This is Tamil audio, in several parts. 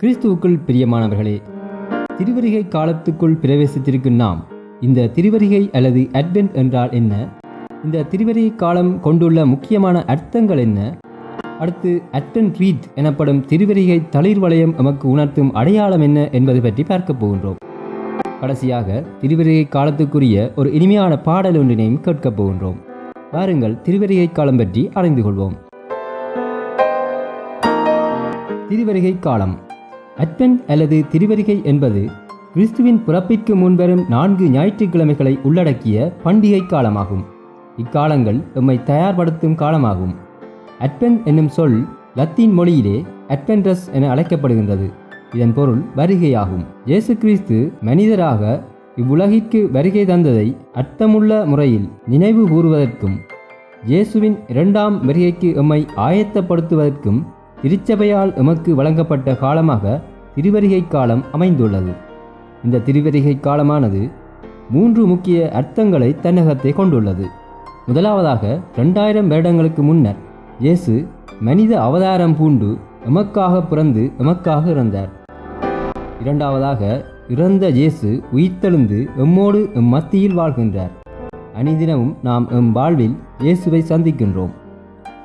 கிறிஸ்துவுக்குள் பிரியமானவர்களே, திருவருகை காலத்துக்குள் பிரவேசித்திருக்கும் நாம் இந்த திருவருகை அல்லது அட்வென்ட் என்றால் என்ன, இந்த திருவருகை காலம் கொண்டுள்ள முக்கியமான அர்த்தங்கள் என்ன, அடுத்து அட்வென்ட் ரீத் எனப்படும் திருவருகை தளிர் வளையம் நமக்கு உணர்த்தும் அடையாளம் என்ன என்பது பற்றி பார்க்க போகின்றோம். கடைசியாக திருவருகை காலத்துக்குரிய ஒரு இனிமையான பாடல் ஒன்றினையும் கேட்கப் போகின்றோம். வாருங்கள் திருவருகை காலம் பற்றி அறிந்து கொள்வோம். திருவருகை காலம். அட்வென்ட் அல்லது திருவருகை என்பது கிறிஸ்துவின் பிறப்பிற்கு முன்வரும் 4 ஞாயிற்றுக்கிழமைகளை உள்ளடக்கிய பண்டிகை காலமாகும். இக்காலங்கள் எம்மை தயார்படுத்தும் காலமாகும். அட்வென்ட் என்னும் சொல் லத்தீன் மொழியிலே அட்வென்டஸ் என அழைக்கப்படுகின்றது. இதன் பொருள் வருகையாகும். இயேசு கிறிஸ்து மனிதராக இவ்வுலகிற்கு வருகை தந்ததை அர்த்தமுள்ள முறையில் நினைவு கூறுவதற்கும் இயேசுவின் 2ஆம் வருகைக்கு எம்மை ஆயத்தப்படுத்துவதற்கும் திருச்சபையால் எமக்கு வழங்கப்பட்ட காலமாக திருவருகை காலம் அமைந்துள்ளது. இந்த திருவருகை காலமானது 3 முக்கிய அர்த்தங்களை தன்னகத்தை கொண்டுள்ளது. முதலாவதாக 2000 வருடங்களுக்கு முன்னர் இயேசு மனித அவதாரம் பூண்டு எமக்காக பிறந்து எமக்காக இறந்தார். இரண்டாவதாக இறந்த இயேசு உயிர்த்தெழுந்து எம்மோடு எம் மத்தியில் வாழ்கின்றார். அனிதினமும் நாம் எம் வாழ்வில் இயேசுவை சந்திக்கின்றோம்.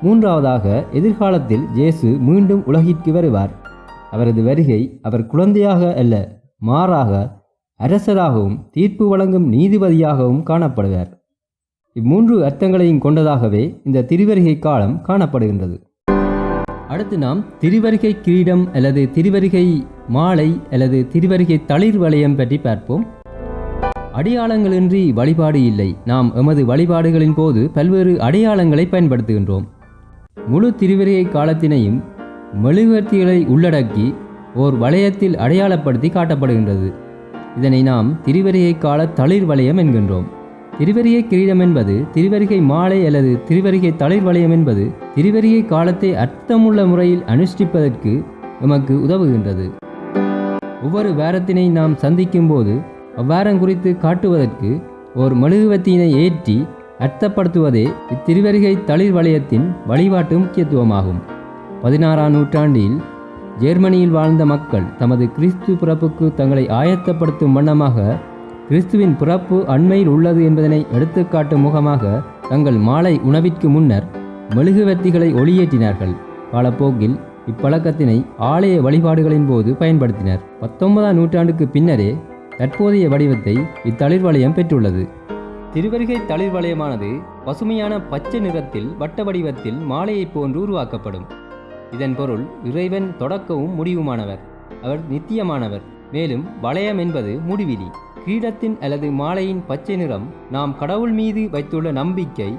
மூன்றாவதாக எதிர்காலத்தில் இயேசு மீண்டும் உலகிற்கு வருவார். அவரது வருகை அவர் குழந்தையாக அல்ல, மாறாக அரசராகவும் தீர்ப்பு வழங்கும் நீதிபதியாகவும் காணப்படுவார். இம்மூன்று அர்த்தங்களையும் கொண்டதாகவே இந்த திருவருகை காலம் காணப்படுகின்றது. அடுத்து நாம் திருவருகை கிரீடம் அல்லது திருவருகை மாலை அல்லது திருவருகை தளிர் வளையம் பற்றி பார்ப்போம். அடையாளங்களின்றி வழிபாடு இல்லை. நாம் எமது வழிபாடுகளின் போது பல்வேறு அடையாளங்களை பயன்படுத்துகின்றோம். முழு திருவருகை காலத்தினையும் மெழுகுவர்த்திகளை உள்ளடக்கி ஓர் வளையத்தில் அடையாளப்படுத்தி காட்டப்படுகின்றது. இதனை நாம் திருவருகை கால தளிர் வளையம் என்கின்றோம். திருவருகை கிரீடம் என்பது திருவருகை மாலை அல்லது திருவருகை தளிர் வளையம் என்பது திருவருகை காலத்தை அர்த்தமுள்ள முறையில் அனுஷ்டிப்பதற்கு எமக்கு உதவுகின்றது. ஒவ்வொரு வாரத்தினை நாம் சந்திக்கும் போது அவ்வாரம் குறித்து காட்டுவதற்கு ஓர் மெழுகுவர்த்தியினை ஏற்றி அர்த்தப்படுத்துவதே இத்திருவருகை தளிர் வளையத்தின் வழிபாட்டு முக்கியத்துவமாகும். 16ஆம் நூற்றாண்டில் ஜெர்மனியில் வாழ்ந்த மக்கள் தமது கிறிஸ்து பிறப்புக்கு தங்களை ஆயத்தப்படுத்தும் வண்ணமாக கிறிஸ்துவின் பிறப்பு அண்மையில் உள்ளது என்பதனை எடுத்துக்காட்டும் முகமாக தங்கள் மாலை உணவிற்கு முன்னர் மெழுகுவர்த்திகளை ஒளியேற்றினார்கள். காலப்போக்கில் இப்பழக்கத்தினை ஆலய வழிபாடுகளின் போது பயன்படுத்தினர். 19ஆம் நூற்றாண்டுக்கு பின்னரே தற்போதைய வடிவத்தை இத்தளிர் வளையம் பெற்றுள்ளது. திருவருகை தளிர் வளையமானது பசுமையான பச்சை நிறத்தில் வட்ட வடிவத்தில் மாலையைப் போன்று உருவாக்கப்படும். இதன் பொருள் இறைவன் தொடக்கமும் முடிவுமானவர், அவர் நித்தியமானவர். மேலும் வளையம் என்பது முடிவிலி. கிரீடத்தின் அல்லது மாலையின் பச்சை நிறம் நாம் கடவுள் மீது வைத்துள்ள நம்பிக்கை.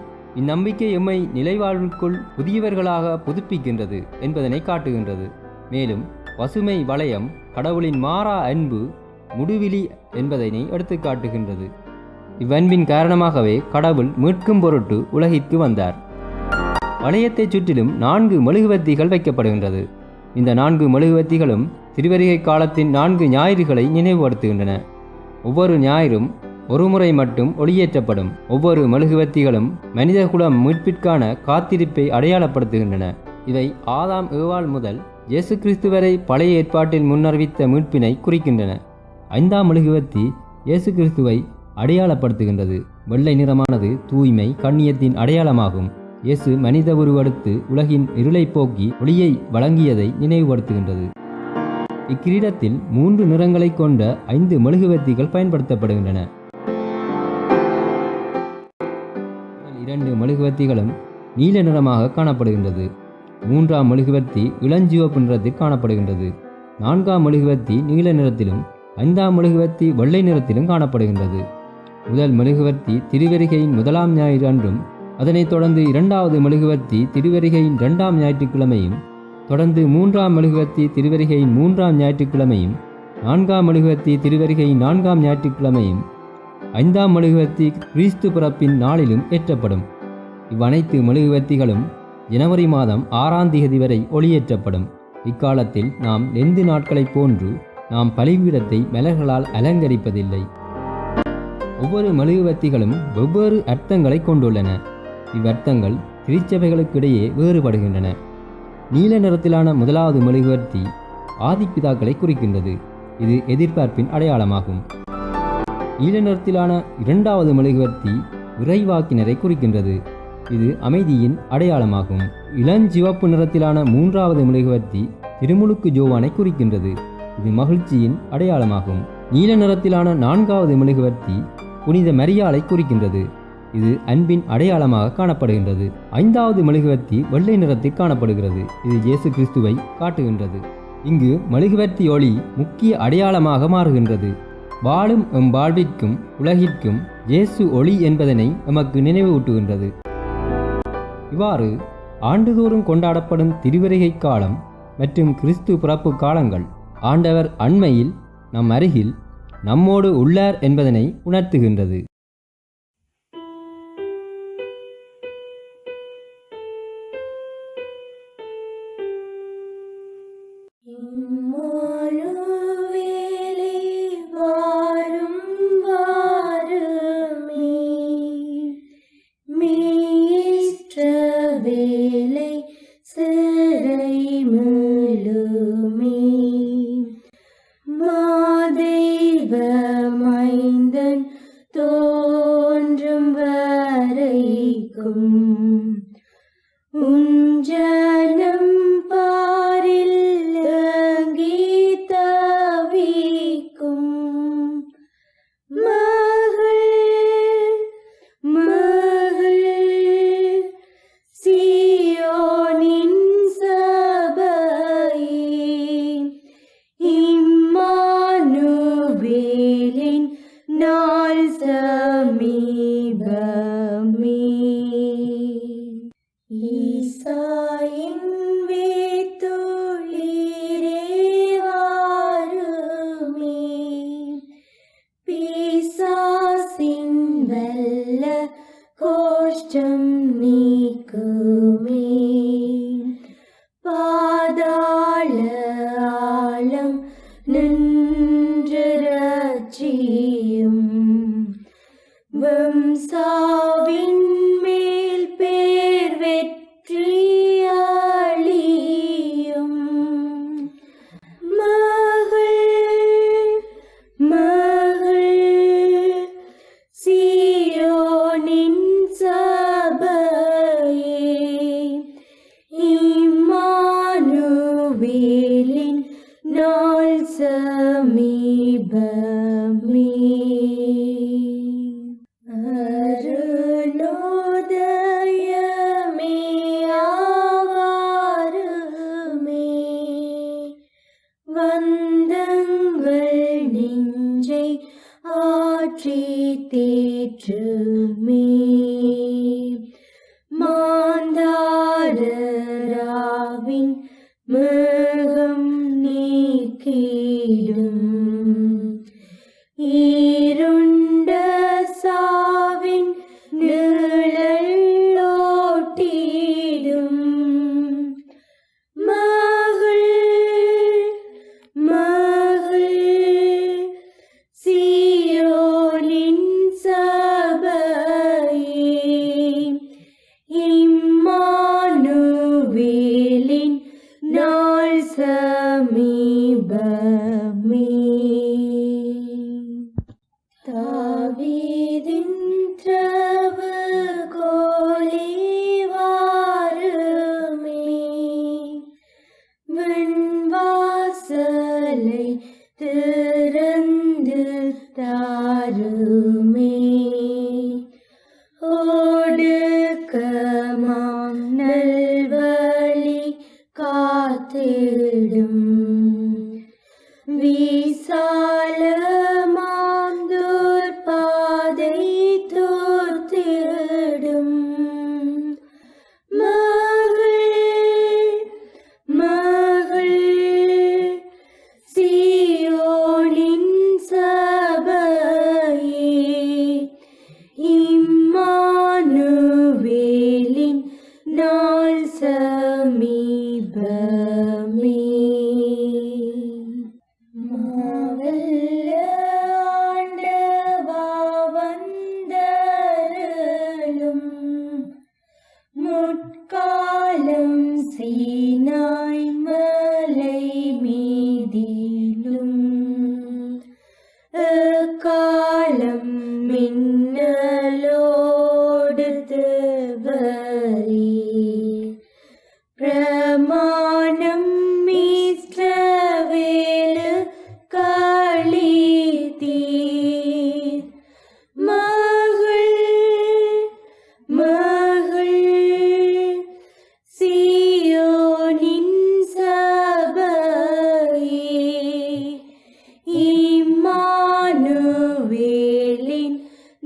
இந்நம்பிக்கை எம்மை நிலைவாழ்வுக்குள் புதியவர்களாக புதுப்பிக்கின்றது என்பதனை காட்டுகின்றது. மேலும் பசுமை வளையம் கடவுளின் மாறா அன்பு முடிவிலி என்பதனை எடுத்து காட்டுகின்றது. இவ்வன்பின் காரணமாகவே கடவுள் மீட்கும் பொருட்டு உலகிற்கு வந்தார். வளையத்தை சுற்றிலும் 4 மெழுகுவர்த்திகள் வைக்கப்படுகின்றது. இந்த 4 மெழுகுவர்த்திகளும் திருவருகை காலத்தின் 4 ஞாயிறுகளை நினைவுபடுத்துகின்றன. ஒவ்வொரு ஞாயிறும் ஒரு முறை மட்டும் ஒளியேற்றப்படும். ஒவ்வொரு மெழுகுவர்த்திகளும் மனிதகுலம் மீட்பிற்கான காத்திருப்பை அடையாளப்படுத்துகின்றன. இவை ஆதாம் ஏவாள் முதல் இயேசு கிறிஸ்து வரை பழைய ஏற்பாட்டில் முன்னறிவித்த மீட்பினை குறிக்கின்றன. 5ஆம் மெழுகுவர்த்தி இயேசு கிறிஸ்துவை அடையாளப்படுத்துகின்றது. வெள்ளை நிறமானது தூய்மை கண்ணியத்தின் அடையாளமாகும். இயேசு மனித உருவெடுத்து உலகின் இருளை போக்கி ஒளியை வழங்கியதை நினைவுபடுத்துகின்றது. இக்கிரீடத்தில் 3 நிறங்களை கொண்ட 5 மெழுகுவர்த்திகள் பயன்படுத்தப்படுகின்றன. 2 மெழுகுவர்த்திகளும் நீல நிறமாக காணப்படுகின்றது. 3ஆம் மெழுகுவர்த்தி இளஞ்சிவப்பு நிறத்தில் காணப்படுகின்றது. 4ஆம் மெழுகுவர்த்தி நீல நிறத்திலும் 5ஆம் மெழுகுவர்த்தி வெள்ளை நிறத்திலும் காணப்படுகின்றது. முதல் மெழுகுவர்த்தி திருவருகையின் 1ஆம் ஞாயிறு அன்றும், அதனைத் தொடர்ந்து 2வது மெழுகுவர்த்தி திருவருகையின் 2ஆம் ஞாயிற்றுக்கிழமையும், தொடர்ந்து 3ஆம் மெழுகுவர்த்தி திருவருகையின் 3ஆம் ஞாயிற்றுக்கிழமையும், 4ஆம் மெழுகுவர்த்தி திருவருகையின் 4ஆம் ஞாயிற்றுக்கிழமையும், 5ஆம் மெழுகுவர்த்தி கிறிஸ்து பிறப்பின் நாளிலும் ஏற்றப்படும். இவ்வனைத்து மெழுகுவர்த்திகளும் ஜனவரி மாதம் 6ஆம் தேதி வரை ஒளியேற்றப்படும். இக்காலத்தில் நாம் லெந்து நாட்களைப் போன்று நாம் பலிபீடத்தை மலர்களால் அலங்கரிப்பதில்லை. ஒவ்வொரு மெழுகுவர்த்திகளும் வெவ்வேறு அர்த்தங்களை கொண்டுள்ளன. இவ்வர்த்தங்கள் திருச்சபைகளுக்கிடையே வேறுபடுகின்றன. நீல நிறத்திலான முதலாவது மெழுகுவர்த்தி ஆதிப்பிதாக்களை குறிக்கின்றது. இது எதிர்பார்ப்பின் அடையாளமாகும். நீல நிறத்திலான இரண்டாவது மெழுகுவர்த்தி இறைவாக்கினரை குறிக்கின்றது. இது அமைதியின் அடையாளமாகும். இளஞ்சிவப்பு நிறத்திலான மூன்றாவது மெழுகுவர்த்தி திருமுழுக்கு ஜோவானை குறிக்கின்றது. இது மகிழ்ச்சியின் அடையாளமாகும். நீல நிறத்திலான நான்காவது மெழுகுவர்த்தி புனித மரியாளை குறிக்கின்றது. இது அன்பின் அடையாளமாக காணப்படுகின்றது. ஐந்தாவது மெழுகுவர்த்தி வெள்ளை நிறத்தில் காணப்படுகிறது. இது இயேசு கிறிஸ்துவை காட்டுகின்றது. இங்கு மெழுகுவர்த்தி ஒளி முக்கிய அடையாளமாக மாறுகின்றது. வாழும் எம் வாழ்விற்கும் உலகிற்கும் இயேசு ஒளி என்பதனை எமக்கு நினைவூட்டுகின்றது. இவ்வாறு ஆண்டுதோறும் கொண்டாடப்படும் திருவருகை காலம் மற்றும் கிறிஸ்து பிறப்பு காலங்கள் ஆண்டவர் அண்மையில் நம் அருகில் நம்மோடு உள்ளார் என்பதனை உணர்த்துகின்றது. சமீபமே பிரமாணம் இஸ்ரவேலு களித்தீர். மகள் மகள் சீயோனின் சபையே, இம்மானுவேலின்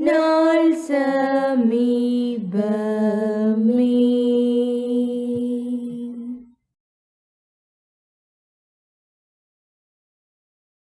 நாள் சமீப